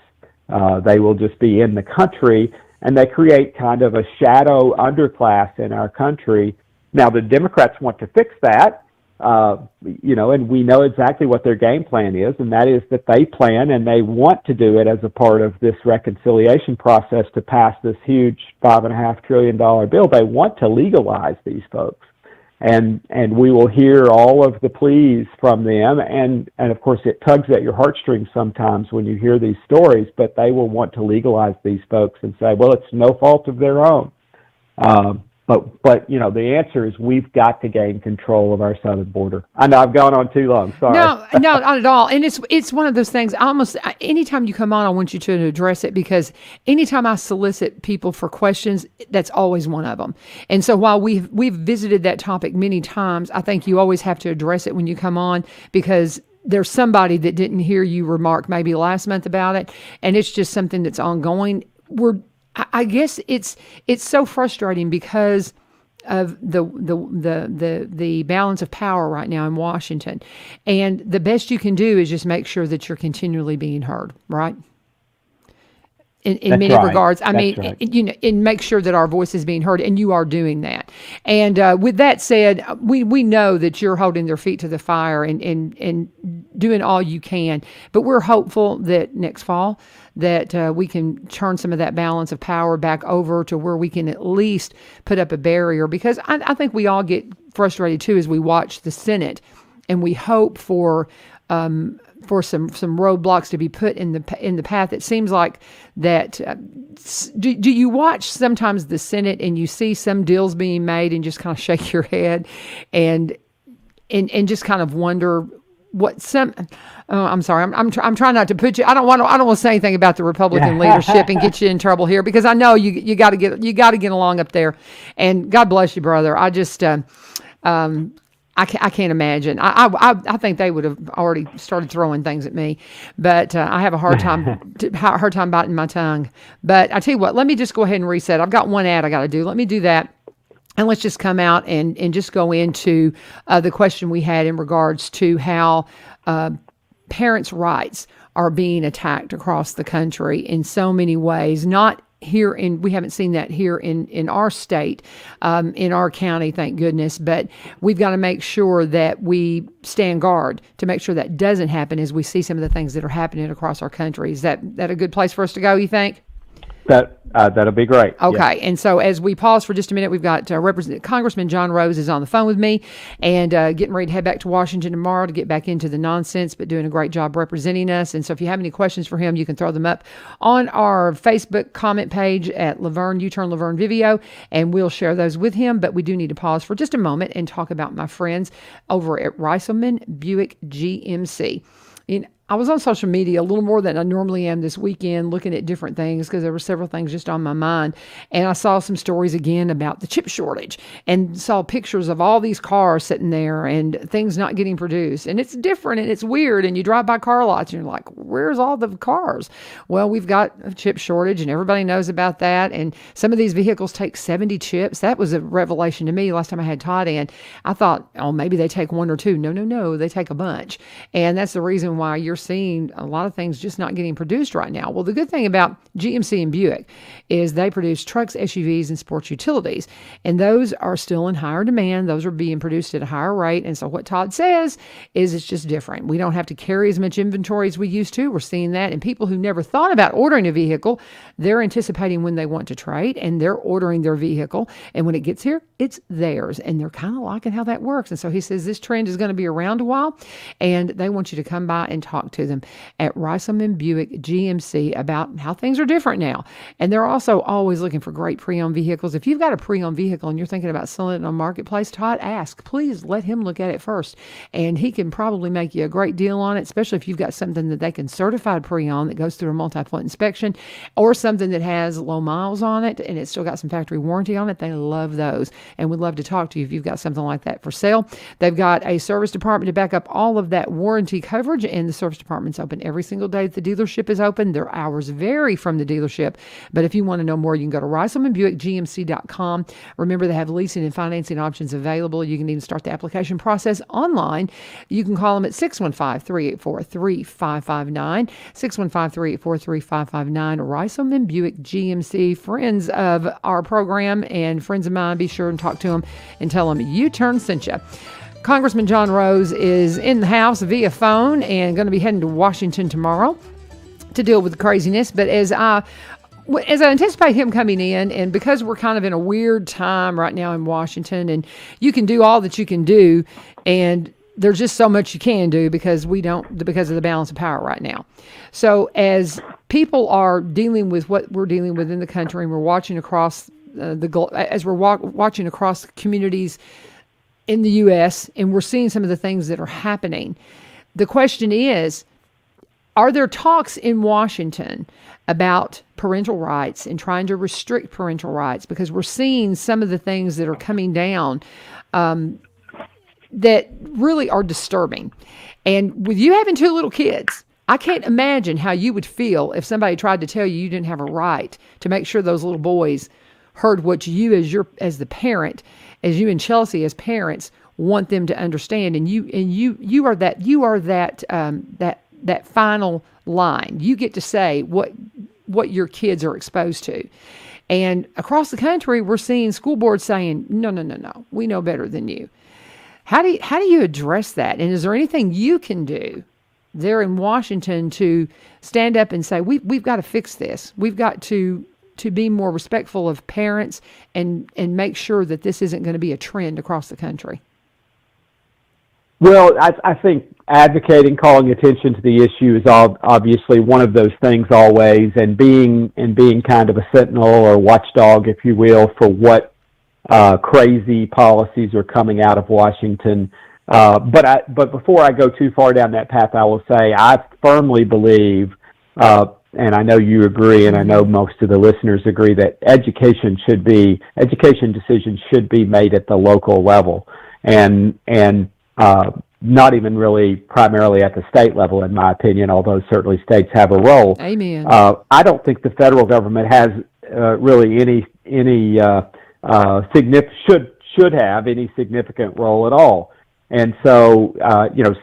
They will just be in the country, and they create kind of a shadow underclass in our country. Now, the Democrats want to fix that, and we know exactly what their game plan is, and that is that they plan and they want to do it as a part of this reconciliation process to pass this huge $5.5 trillion bill. They want to legalize these folks. And we will hear all of the pleas from them, and of course it tugs at your heartstrings sometimes when you hear these stories, but they will want to legalize these folks and say, well, it's no fault of their own. But the answer is we've got to gain control of our southern border. I know I've gone on too long. Sorry. No, not at all. And it's one of those things. Anytime you come on, I want you to address it, because anytime I solicit people for questions, that's always one of them. And so while we've visited that topic many times, I think you always have to address it when you come on, because there's somebody that didn't hear you remark maybe last month about it, and it's just something that's ongoing. I guess it's so frustrating because of the balance of power right now in Washington, and the best you can do is just make sure that you're continually being heard, right? In many regards. I mean, right. And make sure that our voice is being heard, and you are doing that. And with that said, we know that you're holding their feet to the fire and doing all you can. But we're hopeful that next fall that we can turn some of that balance of power back over to where we can at least put up a barrier, because I think we all get frustrated too as we watch the Senate, and we hope for some roadblocks to be put in the path. It seems like that. Do you watch sometimes the Senate and you see some deals being made and just kind of shake your head and just kind of wonder what some? I'm sorry. I'm trying not to put you. I don't want to say anything about the Republican leadership and get you in trouble here, because I know you got to get along up there. And God bless you, brother. I just. I can't imagine. I think they would have already started throwing things at me, but I have a hard time biting my tongue. But I tell you what, let me just go ahead and reset. I've got one ad I got to do. Let me do that. And let's just come out and just go into the question we had in regards to how parents' rights are being attacked across the country in so many ways. We haven't seen that here in our state, in our county, thank goodness. But we've got to make sure that we stand guard to make sure that doesn't happen as we see some of the things that are happening across our country. Is that a good place for us to go, you think? That'll be great. Okay, and so as we pause for just a minute, we've got Congressman John Rose is on the phone with me, and getting ready to head back to Washington tomorrow to get back into the nonsense, but doing a great job representing us. And so if you have any questions for him, you can throw them up on our Facebook comment page at U-Turn Laverne Vivio, and we'll share those with him. But we do need to pause for just a moment and talk about my friends over at Reiselman Buick GMC. I was on social media a little more than I normally am this weekend, looking at different things because there were several things just on my mind. And I saw some stories again about the chip shortage and saw pictures of all these cars sitting there and things not getting produced. And it's different and it's weird. And you drive by car lots and you're like, where's all the cars? Well, we've got a chip shortage and everybody knows about that. And some of these vehicles take 70 chips. That was a revelation to me last time I had Todd in. I thought, oh, maybe they take one or two. No, they take a bunch. And that's the reason why you're seeing a lot of things just not getting produced right now. Well, the good thing about GMC and Buick is they produce trucks, SUVs, and sports utilities. And those are still in higher demand. Those are being produced at a higher rate. And so what Todd says is it's just different. We don't have to carry as much inventory as we used to. We're seeing that. And people who never thought about ordering a vehicle, they're anticipating when they want to trade and they're ordering their vehicle. And when it gets here, it's theirs. And they're kind of liking how that works. And so he says this trend is going to be around a while. And they want you to come by and talk to them at Reiselman Buick GMC about how things are different now. And they're also always looking for great pre-owned vehicles. If you've got a pre-owned vehicle and you're thinking about selling it on Marketplace, Todd, please let him look at it first. And he can probably make you a great deal on it, especially if you've got something that they can certify pre-owned that goes through a multi-point inspection, or something that has low miles on it and it's still got some factory warranty on it. They love those and would love to talk to you if you've got something like that for sale. They've got a service department to back up all of that warranty coverage, and the service department's open every single day that the dealership is open. Their hours vary from the dealership, but if you want to know more, you can go to ReiselmanBuickGMC.com. Remember, they have leasing and financing options available. You can even start the application process online. You can call them at 615-384-3559, 615-384-3559, Reiselman Buick GMC, friends of our program and friends of mine. Be sure and talk to them and tell them U-Turn sent you. Congressman John Rose is in the house via phone and going to be heading to Washington tomorrow to deal with the craziness. But as I anticipate him coming in, and because we're kind of in a weird time right now in Washington, and you can do all that you can do, and there's just so much you can do because of the balance of power right now. So as people are dealing with what we're dealing with in the country, and we're watching across as we're watching across communities in the U.S. and we're seeing some of the things that are happening. The question is, are there talks in Washington about parental rights and trying to restrict parental rights? Because we're seeing some of the things that are coming down that really are disturbing. And with you having two little kids, I can't imagine how you would feel if somebody tried to tell you you didn't have a right to make sure those little boys heard what you as the parent, as you and Chelsea as parents, want them to understand. And you are that final line. You get to say what your kids are exposed to. And across the country, we're seeing school boards saying, no, we know better than you. How do you address that? And is there anything you can do there in Washington to stand up and say, we've got to fix this. We've got to be more respectful of parents and make sure that this isn't going to be a trend across the country? Well, I think advocating, calling attention to the issue is obviously one of those things always, and being kind of a sentinel or watchdog, if you will, for what crazy policies are coming out of Washington. But before I go too far down that path, I will say I firmly believe, and I know you agree, and I know most of the listeners agree, that education decisions should be made at the local level, and not even really primarily at the state level, in my opinion, although certainly states have a role. Amen. I don't think the federal government has really any should have any significant role at all. And so,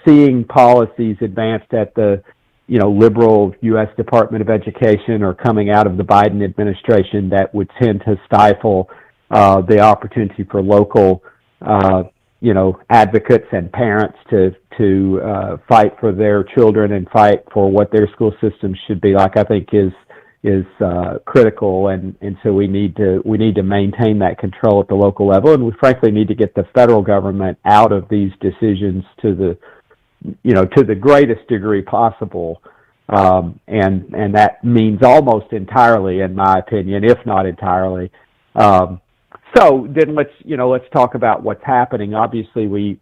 seeing policies advanced at the, liberal U.S. Department of Education or coming out of the Biden administration that would tend to stifle the opportunity for local, advocates and parents to fight for their children and fight for what their school systems should be like, I think is critical, and so we need to maintain that control at the local level, and we frankly need to get the federal government out of these decisions to the greatest degree possible, and that means almost entirely, in my opinion, if not entirely. So then let's talk about what's happening. Obviously, we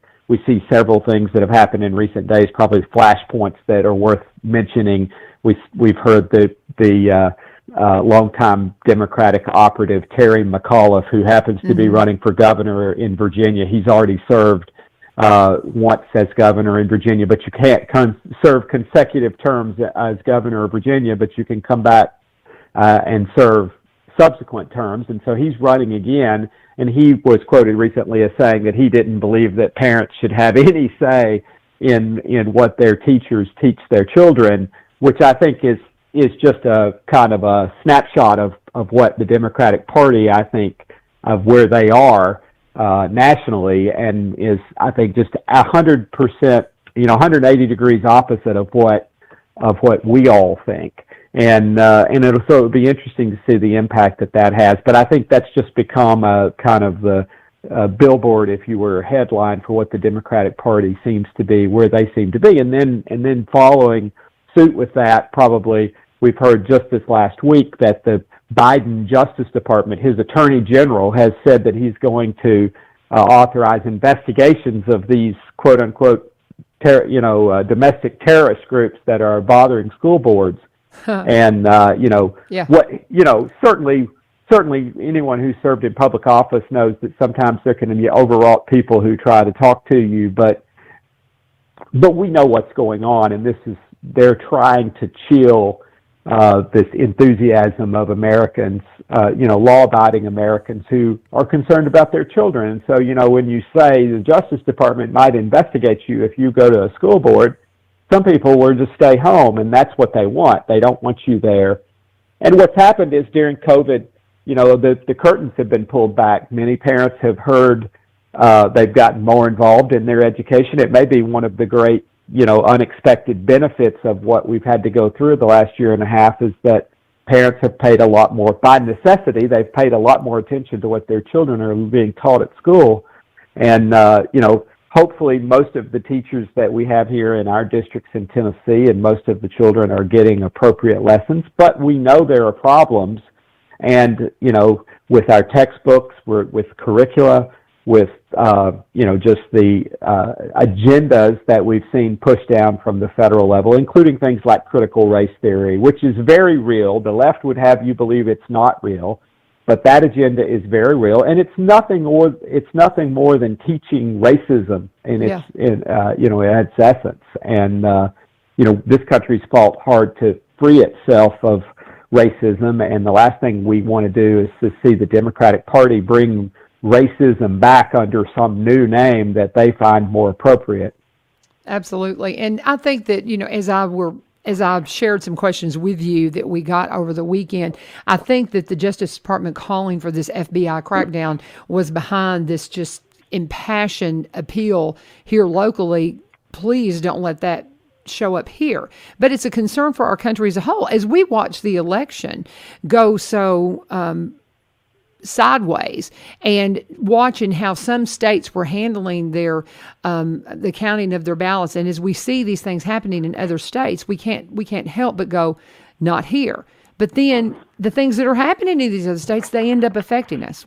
see several things that have happened in recent days, probably flashpoints that are worth mentioning. We've heard the longtime Democratic operative Terry McAuliffe, who happens to be running for governor in Virginia. He's already served once as governor in Virginia, but you can't serve consecutive terms as governor of Virginia, but you can come back and serve subsequent terms. And so he's running again, and he was quoted recently as saying that he didn't believe that parents should have any say in what their teachers teach their children, which I think is just a kind of a snapshot of what the Democratic Party, I think, of where they are nationally, and is, I think, just 100%, 180 degrees opposite of what we all think. And it'll be interesting to see the impact that has. But I think that's just become a kind of the billboard, if you were, headline for what the Democratic Party seems to be, where they seem to be. And then following suit with that, probably we've heard just this last week that the Biden Justice Department, his Attorney General, has said that he's going to authorize investigations of these quote unquote domestic terrorist groups that are bothering school boards. And certainly anyone who's served in public office knows that sometimes there can be overwrought people who try to talk to you, but we know what's going on, and they're trying to chill this enthusiasm of Americans, law-abiding Americans who are concerned about their children. And so, when you say the Justice Department might investigate you if you go to a school board, some people will just stay home, and that's what they want. They don't want you there. And what's happened is during COVID, the curtains have been pulled back. Many parents have heard they've gotten more involved in their education. It may be one of the great, unexpected benefits of what we've had to go through the last year and a half is that parents have paid a lot more, by necessity, they've paid a lot more attention to what their children are being taught at school. And, hopefully most of the teachers that we have here in our districts in Tennessee and most of the children are getting appropriate lessons, but we know there are problems. And, with our textbooks, with curricula, with, just the agendas that we've seen pushed down from the federal level, including things like critical race theory, which is very real. The left would have you believe it's not real, but that agenda is very real, and it's nothing more than teaching racism in its essence. And this country's fought hard to free itself of racism, and the last thing we want to do is to see the Democratic Party bring racism back under some new name that they find more appropriate. Absolutely. And I think that, as I've shared some questions with you that we got over the weekend, I think that the Justice Department calling for this FBI crackdown was behind this just impassioned appeal here locally. Please don't let that show up here. But it's a concern for our country as a whole. As we watch the election go so sideways, and watching how some states were handling their the counting of their ballots, and as we see these things happening in other states, we can't help but go, not here. But then the things that are happening in these other states, they end up affecting us.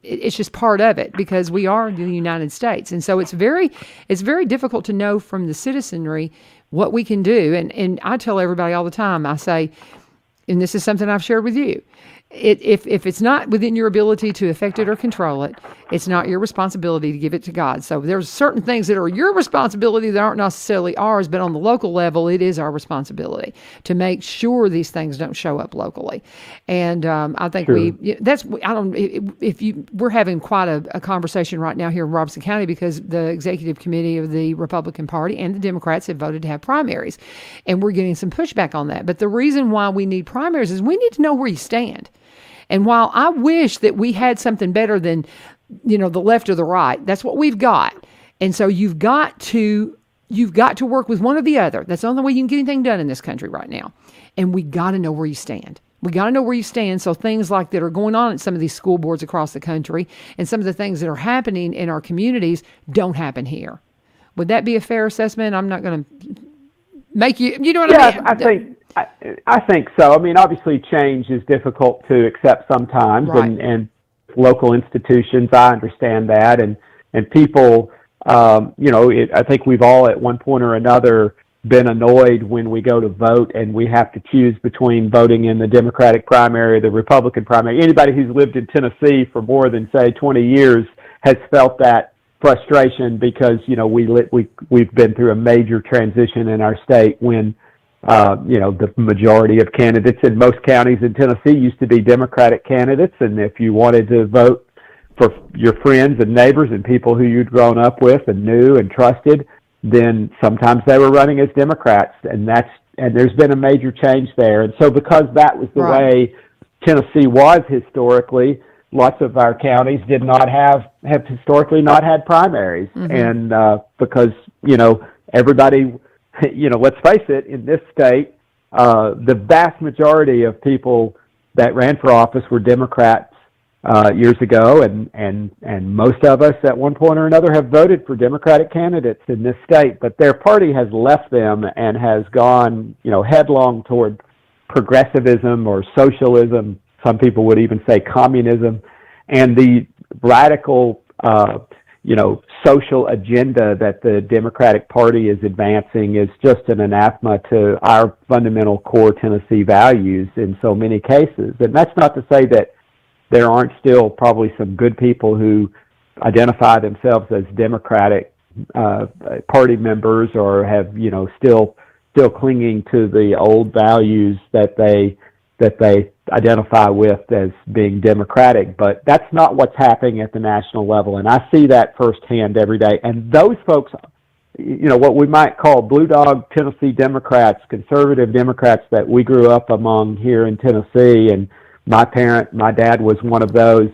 It's just part of it because we are the United States, and so it's very difficult to know from the citizenry what we can do. And I tell everybody all the time, I say, and this is something I've shared with you, if it's not within your ability to affect it or control it, it's not your responsibility to give it to God. So there's certain things that are your responsibility that aren't necessarily ours, but on the local level, it is our responsibility to make sure these things don't show up locally. And I think we're having quite a conversation right now here in Robeson County because the executive committee of the Republican Party and the Democrats have voted to have primaries, and we're getting some pushback on that. But the reason why we need primaries is we need to know where you stand. And while I wish that we had something better than, the left or the right, that's what we've got. And so you've got to work with one or the other. That's the only way you can get anything done in this country right now. And we got to know where you stand. We got to know where you stand. So things like that are going on at some of these school boards across the country and some of the things that are happening in our communities don't happen here. Would that be a fair assessment? I'm not going to make you know what I mean? I think so. I mean, obviously change is difficult to accept sometimes, right. and local institutions, I understand that, and people, I think we've all at one point or another been annoyed when we go to vote and we have to choose between voting in the Democratic primary or the Republican primary. Anybody who's lived in Tennessee for more than, say, 20 years has felt that frustration because, we've been through a major transition in our state when the majority of candidates in most counties in Tennessee used to be Democratic candidates, and if you wanted to vote for your friends and neighbors and people who you'd grown up with and knew and trusted, then sometimes they were running as Democrats, and there's been a major change there. And so because that was the way Tennessee was historically, lots of our counties did not have historically not had primaries. Mm-hmm. And because, everybody, let's face it, in this state, the vast majority of people that ran for office were Democrats years ago, and most of us at one point or another have voted for Democratic candidates in this state, but their party has left them and has gone, headlong toward progressivism or socialism. Some people would even say communism, and the radical, social agenda that the Democratic Party is advancing is just an anathema to our fundamental core Tennessee values in so many cases. And that's not to say that there aren't still probably some good people who identify themselves as Democratic Party members or have, still clinging to the old values that they identify with as being Democratic, but that's not what's happening at the national level, and I see that firsthand every day. And those folks, what we might call blue dog Tennessee Democrats, conservative Democrats that we grew up among here in Tennessee, and my dad was one of those,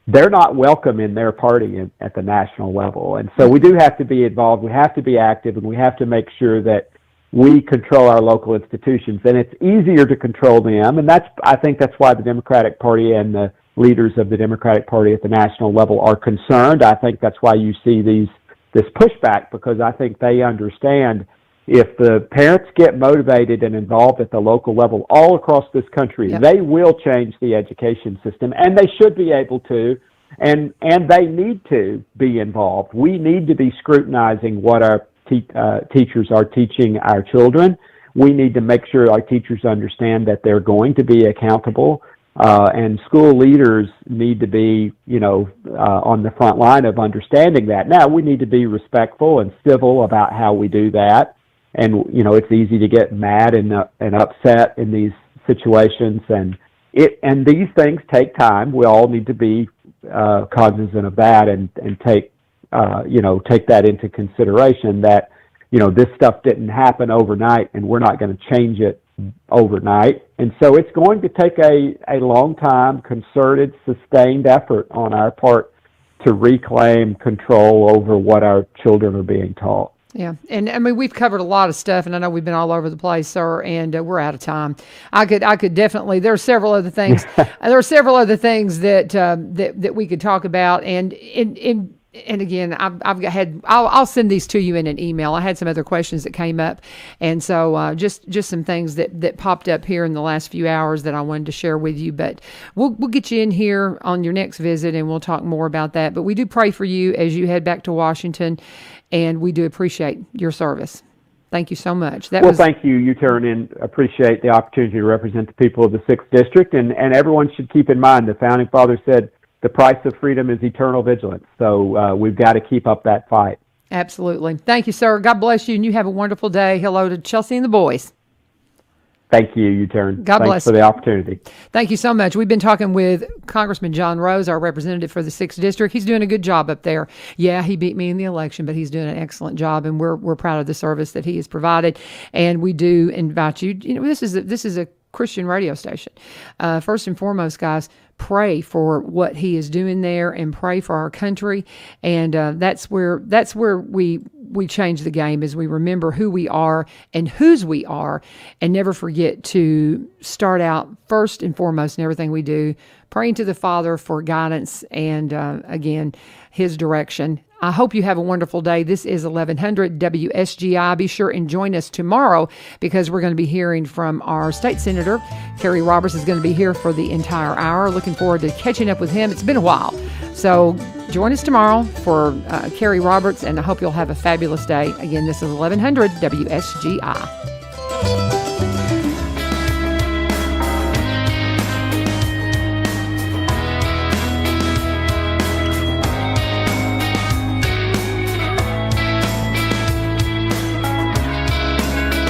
they're not welcome in their party at the national level. And so we do have to be involved, we have to be active, and we have to make sure that we control our local institutions, and it's easier to control them, and I think that's why the Democratic Party and the leaders of the Democratic Party at the national level are concerned. I think that's why you see this pushback, because I think they understand if the parents get motivated and involved at the local level all across this country, Yep. they will change the education system, and they should be able to, and they need to be involved. We need to be scrutinizing what our teachers are teaching our children. We need to make sure our teachers understand that they're going to be accountable, and school leaders need to be, on the front line of understanding that. Now, we need to be respectful and civil about how we do that. And, it's easy to get mad and upset in these situations. And these things take time. We all need to be cognizant of that and take that into consideration that, this stuff didn't happen overnight and we're not going to change it overnight. And so it's going to take a long time, concerted, sustained effort on our part to reclaim control over what our children are being taught. Yeah. And I mean, we've covered a lot of stuff, and I know we've been all over the place, sir, and we're out of time. I could definitely, there are several other things. That we could talk about. And again, I'll send these to you in an email. I had some other questions that came up. And so, just some things that popped up here in the last few hours that I wanted to share with you, but we'll get you in here on your next visit and we'll talk more about that. But we do pray for you as you head back to Washington, and we do appreciate your service. Thank you so much. Thank you. You turn in. Appreciate the opportunity to represent the people of the 6th District, and everyone should keep in mind the Founding Fathers said the price of freedom is eternal vigilance. So we've got to keep up that fight. Absolutely. Thank you, sir. God bless you, and you have a wonderful day. Hello to Chelsea and the boys. Thank you, U-Turn. God bless. Thanks for the opportunity. Thank you so much. We've been talking with Congressman John Rose, our representative for the 6th District. He's doing a good job up there. Yeah, he beat me in the election, but he's doing an excellent job, and we're proud of the service that he has provided. And we do invite you. This is a Christian radio station. First and foremost, guys, pray for what he is doing there, and pray for our country. And that's where we change the game, as we remember who we are and whose we are, and never forget to start out first and foremost in everything we do, praying to the Father for guidance and again, his direction. I hope you have a wonderful day. This is 1100 WSGI. Be sure and join us tomorrow, because we're going to be hearing from our state senator. Kerry Roberts is going to be here for the entire hour. Looking forward to catching up with him. It's been a while. So join us tomorrow for Kerry Roberts, and I hope you'll have a fabulous day. Again, this is 1100 WSGI.